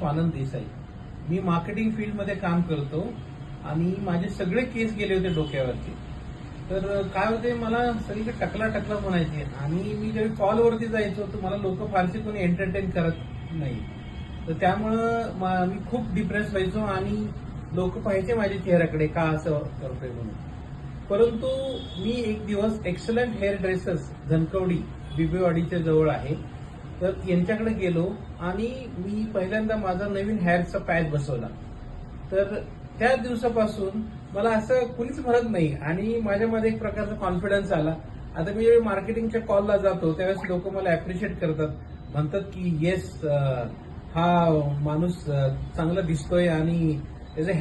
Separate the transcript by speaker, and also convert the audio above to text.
Speaker 1: स्वानंद देसाई. मी marketing फील्डमध्ये काम करतो आणि माझे सगळे केस गेले होते डोक्यावरती. तर काय होते, मला सगळीकडे टकला टकला म्हणायचे आणि मी जेव्हा कॉलवरती जायचो तर मला लोक फारसे कोणी एंटरटेन करत नाही. तर त्यामुळं मी खूप डिप्रेस व्हायचो आणि लोक पाहायचे माझ्या चेहऱ्याकडे का असं करतोय म्हणून. परंतु मी एक दिवस एक्सलंट हेअर ड्रेसर्स धनकवडी बिबेवाडीच्या जवळ आहे, तर यांच्याकडे गेलो आणि मी पहिल्यांदा माझा नवीन हेअरचा पॅच बसवला. तर त्या दिवसापासून मला असं कुणीच म्हणत नाही आणि माझ्यामध्ये एक प्रकारचा कॉन्फिडन्स आला. आता मी जेव्हा मार्केटिंगच्या कॉलला जातो त्यावेळेस लोक मला अप्रिशिएट करतात, म्हणतात की येस, हा माणूस चांगला दिसतोय आणि त्याचं